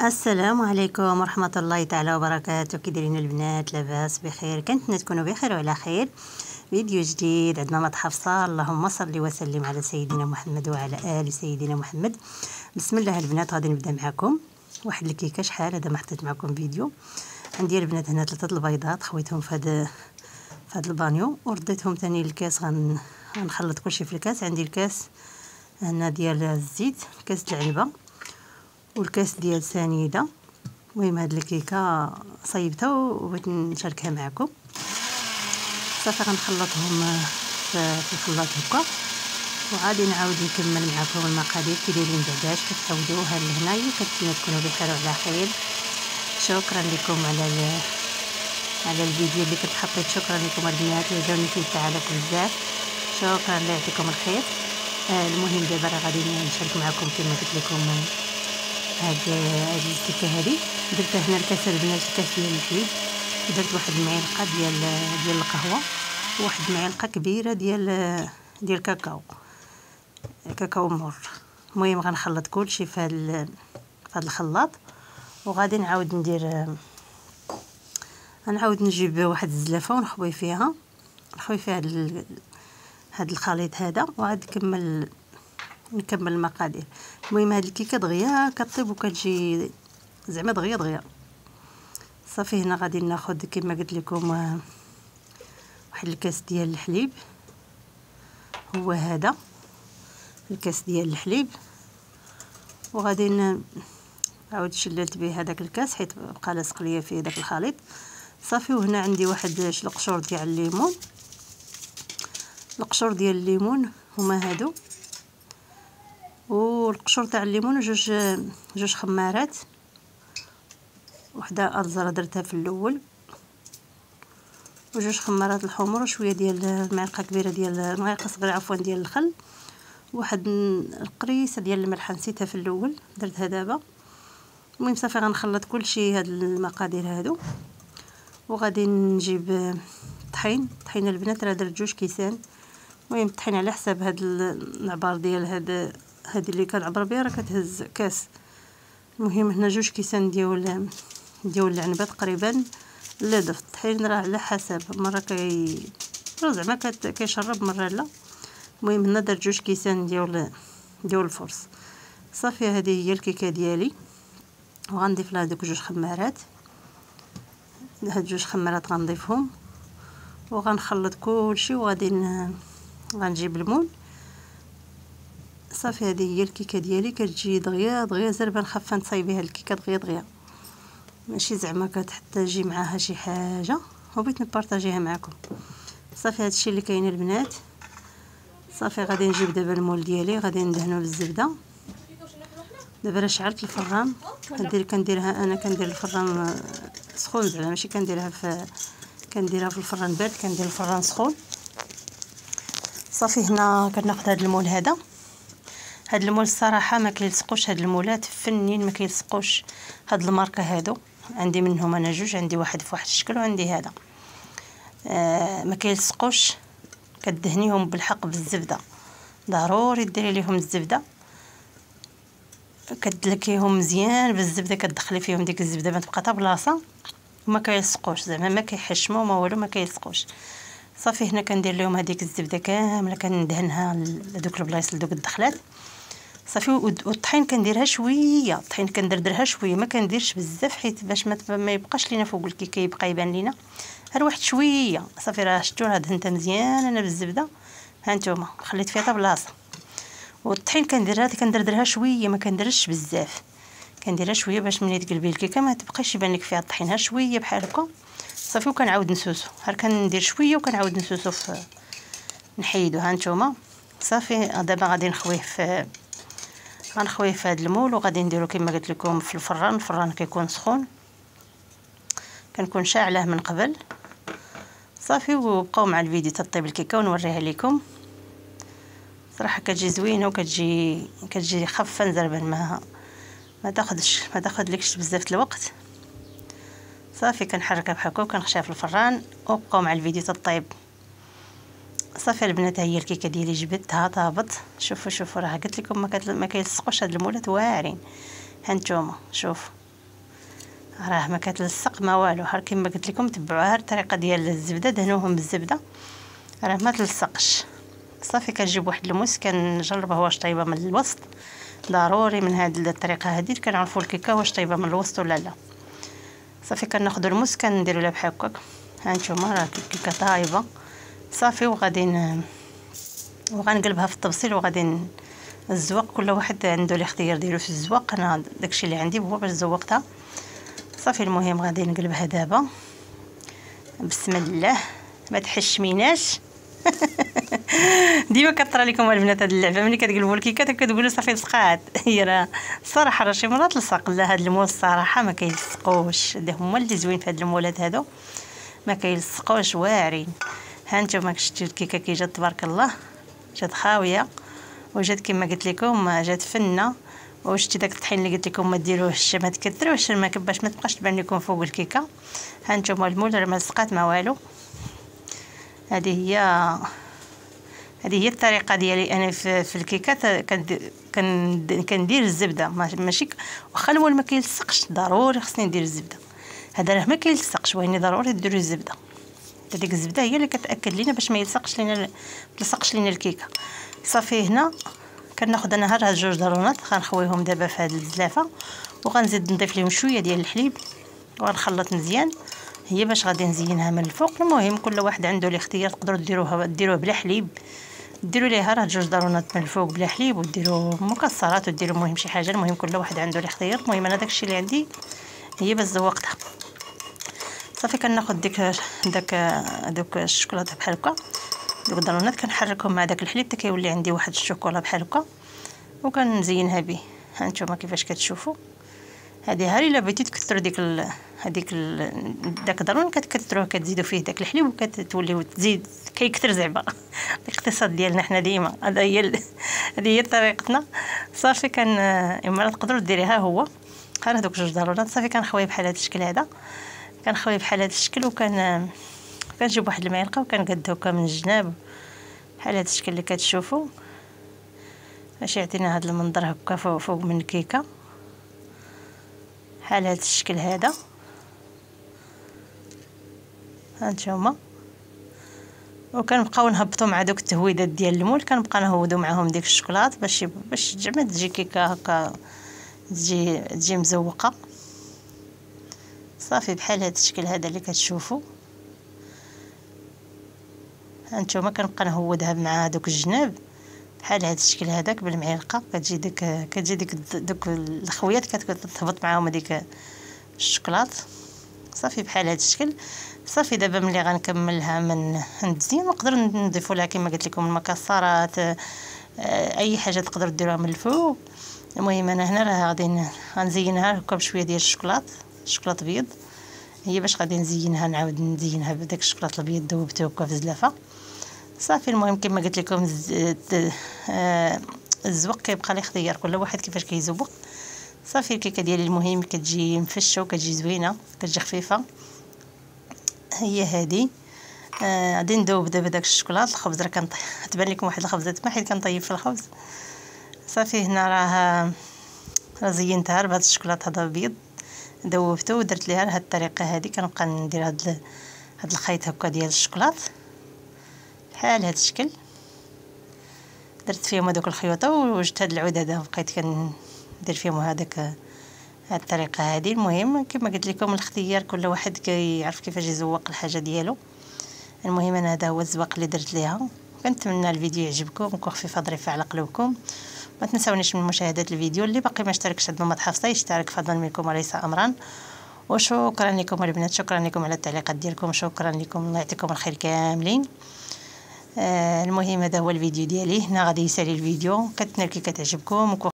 السلام عليكم ورحمة الله تعالى وبركاته. كي دايرين البنات؟ لاباس بخير؟ كنتمنى تكونوا بخير وعلى خير. فيديو جديد عندنا مطبخ حفصة. اللهم صل وسلم على سيدنا محمد وعلى آل سيدنا محمد. بسم الله البنات، غادي نبدا معكم واحد الكيكه. شحال هذا ما حطيت معكم فيديو. عندي البنات هنا 3 البيضات خويتهم في هذا البانيو ورديتهم ثاني للكاس. غنخلط كلشي في الكاس. عندي الكاس هنا ديال الزيت، كاس العنبه والكاس ديال سنيده. المهم هاد الكيكه صيبتها وبغيت نشاركها معكم. صافي غنخلطهم في الخلاط هكا وغادي نعاود نكمل معكم المقادير كي دايرين بعداش كتعودوها لهنايا. كنتمنى تكونوا بخير وعلى خير. شكرا لكم على الفيديو اللي كنت حطيت. شكرا لكم البنات، عجبني فيه تعالكم بزاف. شكرا الله يعطيكم الخير. المهم دابا راه غادي نشارك معكم كما قلت لكم هاد الكيكه هذه. درت هنا الكاس البنات، الكاس ديال الحليب، درت واحد المعلقه ديال القهوه وواحد المعلقه كبيره ديال كاكاو مر. المهم غنخلط كلشي في هاد الخلاط وغادي نعاود نجيب واحد الزلافه ونخوي فيها هاد الخليط هذا وعاد نكمل المقادير. المهم هاد الكيكه دغيا كطيب وكتجي زعما دغيا. صافي هنا غادي ناخذ كما قلت لكم واحد الكاس ديال الحليب. هو هذا الكاس ديال الحليب وغادي نعاود شللت به هذاك الكاس حيت بقى لاصق ليا فيه داك الخليط. صافي وهنا عندي واحد القشور ديال الليمون. القشور ديال الليمون هما هادو، والقشور تاع الليمون جوج خمارات. وحده ازرة درتها في الاول، وجوج خمارات الحمر، وشويه ديال معلقه كبيره ديال معلقه صغيره عفوا ديال الخل، واحد القريصه ديال الملح نسيتها في الاول درتها دابا. المهم صافي غنخلط كلشي هاد المقادير هادو وغادي نجيب طحين البنات. راه درت 2 كيسان. المهم الطحين على حساب هاد العبار ديال هاد اللي كنعبر بها راه كتهز كاس. المهم هنا 2 كيسان ديال العنبه تقريبا. لا ضفت الطحين راه على حساب، مره زعما كيشرب مره لا. المهم هنا درت 2 كيسان ديال الفرص. صافي هذه هي الكيكه ديالي وغنضيف لها دوك 2 خمارات. هاد 2 خمارات غنضيفهم وغنخلط كلشي وغادي غنجيب المول. صافي هذه هي الكيكه ديالي كتجي دغيا زربه خفه نصايبيها الكيكه دغيا ماشي زعما كتحتاجي معاها شي حاجه، وبغيت نبارطاجيها معكم. صافي هادشي اللي كاين البنات. صافي غادي نجيب دابا المول ديالي غادي ندهنو بالزبده. دابا راه شعلت الفران. كنديرها انا كندير الفران سخون زعما ماشي كنديرها في الفران بارد، كندير الفران سخون. صافي هنا كناخذ هذا المول هذا المول الصراحه ما كيلصقوش هاد المولات فنين، ما كيلصقوش. هاد الماركه هادو عندي منهم انا 2، عندي واحد في واحد الشكل وعندي هذا. ما كيلصقوش. كدهنيهم بالحق بالزبده، ضروري ديري ليهم الزبده. كتدلكيهم مزيان بالزبده، كتدخلي فيهم ديك الزبده ما تبقى حتى بلاصه وما كيلصقوش زعما ما كيحشموا ما والو، ما كيلصقوش. صافي هنا كندير لهم هذيك الزبده كامله كندهنها لدوك البلايص لدوك الدخلات. صافي والطحين كنديرها شويه، الطحين كندردرها شويه ما كنديرش بزاف حيت باش ما يبقاش لينا فوق الكيكه، يبقى يبان لينا غير واحد شويه. صافي راه شفتوا راه دهنتها مزيان انا بالزبده، ها نتوما خليت فيها حتى بلاصه. والطحين كندردرها شويه ما كنديرش بزاف، كنديرها شويه باش ملي تقلبي الكيكه ما تبقاش يبان لك فيها الطحين، ها شويه بحال هكا. صافي وكنعاود نسوسو، غير كندير شويه وكنعاود نسوسو نحيدو. ها نتوما صافي دابا غادي نخويه في هذا المول وغادي نديرو كما قلت لكم في الفران كيكون سخون، كنكون شاعله من قبل. صافي وبقاو مع الفيديو تطيب الكيكه ونوريها لكم. صراحه كتجي زوينه كتجي خفه نزربن، ما تاخذلكش بزاف الوقت. صافي كنحركها بحال هكا وكنخشيها في الفران وبقاو مع الفيديو تطيب. صافي البنات هي الكيكه ديالي جبدتها طابت. شوفوا راه قلت لكم ما كيلصقوش هاد المولات واعرين. ها نتوما شوف راه ما كتلصق ما والو. ها كما قلت لكم تبعوها الطريقه ديال الزبده، دهنوهم بالزبده راه ما تلصقش. صافي كنجيب واحد الموس كنجربه واش طايبه من الوسط. ضروري من هذه الطريقه هذه كنعرفوا الكيكه واش طايبه من الوسط ولا لا. صافي كناخذوا الموس كنديروا لها بحال هكاك. ها نتوما راه الكيكه طايبه صافي، وغنقلبها في الطبسيل وغادي الزواق. كل واحد عنده الاختيار ديالو في الزواق، انا داكشي اللي عندي هو باش زوقتها. صافي المهم غادي نقلبها دابا بسم الله، ما تحشميناش. ديما كطرى لكم البنات هاد اللعبه، ملي كتقلبوا الكيكه كتقولوا صافي لصقات. هي راه الصراحه راه شي مرات لصق. لا هاد المول الصراحه ما كيلصقوش، هما اللي زوين في هاد المولات هادو ما كيلصقوش واعرين. ها نتوما شفتوا الكيكه كي جات تبارك الله، جات خاويه وجات كما قلت لكم جات فنه. وشتي داك الطحين اللي قلت لكم ما ديروهش، ما تكثروش الماء باش ما تبقاش تبان لكم فوق الكيكه. ها نتوما المول راه ما لصقات ما والو. هذه هي الطريقه ديالي انا في الكيكات. كندير الزبده ماشي واخا المول ما كيلصقش، ضروري خصني ندير الزبده. هذا راه ما كيلصقش واني ضروري ديروا الزبده. هذيك الزبده هي اللي كتاكد لينا باش ما يلصقش لينا الكيكه. صافي هنا كناخذ انا هاد جوج ضرونات غنخويهم دابا في هاد الزلافه، وغنزيد نضيف لهم شويه ديال الحليب وغنخلط مزيان. هي باش غادي نزينها من الفوق. المهم كل واحد عنده الاختيار، تقدروا ديروه بلا حليب، ديروا ليها راه جوج ضرونات من الفوق بلا حليب، وديروا مكسرات وديروا المهم شي حاجه. المهم كل واحد عنده الاختيار. المهم انا داكشي اللي عندي هي باش زوقتها. صافي كناخذ دوك الشوكولاته بحال هكا، دوك الضرونات كنحركهم مع داك الحليب حتى كيولي عندي واحد الشوكولا بحال هكا وكنزينها به. ها نتوما كيفاش كتشوفوا. هذه الا بغيتي تكثروا داك الضرون كتكثروه، كتزيدوا فيه داك الحليب وكتوليو تزيد كيكثر زعما. الاقتصاد ديالنا حنا ديما هذه هي طريقتنا. صافي اما تقدروا ديريها هو غير هذوك جوج ضرونات. صافي كنخويه بحال هذا الشكل هذا، كنخويه بحال هذا الشكل كنجيب واحد المعلقه وكنقاد هكا من الجناب بحال هذا الشكل اللي كتشوفوا باش يعطينا هذا المنظر هكا فوق من الكيكه بحال هذا الشكل هذا. هانتوما وكنبقاو نهبطوا مع دوك التهويدات ديال المول، كنبقى نهودو معاهم ديك الشوكولات باش زعما تجي كيكه هكا تجي مزوقه. صافي بحال هذا الشكل هذا اللي كتشوفوا. هانتوما كنبقى نهودها مع دوك الجناب بحال هذا الشكل هذاك بالمعلقه. كتجي دوك الخويات كتهبط معاهم هذيك الشوكولات. صافي بحال هذا الشكل. صافي دابا ملي غنكملها من التزيين نقدر نضيفوا لها كما قلت لكم المكسرات، اي حاجه تقدروا ديروها من الفوق. المهم انا هنا راه غادي غنزينها هكا بشويه ديال الشوكولاط ابيض. هي باش غادي نزينها، نعاود نزينها بداك الشوكولاط الابيض ذوبته هكا في الزلافه. صافي المهم كما قلت لكم الزوق كيبقى الاختيار، كل واحد كيفاش كيزوق. صافي الكيكه ديالي المهم كتجي مفشه وكتجي زوينه، كتجي خفيفه. هي هذه غادي ندوب دابا داك الشوكولاط. الخبز راه تبان لكم واحد الخبزه ما حيت كنطيب في الخبز. صافي هنا راه زينتها بهذا الشوكولاط هذا ابيض، ذوبته ودرت ليها بهذه الطريقه هذه. كنبقى ندير هذا الخيط هكا ديال الشوكولاط بحال هذا الشكل. درت فيهم هذوك الخيوطه ووجدت هذا العود هذا بقيت كندير فيهم هذه الطريقه هذه. المهم كما قلت لكم الاختيار، كل واحد كيعرف كيفاش يزوق الحاجه ديالو. المهم انا هذا هو الزواق اللي درت ليها. كنتمنى الفيديو يعجبكم ويكون خفيف ظريف على قلوبكم. ما تنساونيش من مشاهده الفيديو. اللي باقي ما اشتركش عند ماما حفصه يشترك فضلا منكم وليس امرا. وشكرا لكم البنات، شكرا لكم على التعليقات ديالكم، شكرا لكم، الله يعطيكم الخير كاملين. المهم هذا هو الفيديو ديالي. هنا غادي يسالي الفيديو. كنتمنى الكيكه تعجبكم.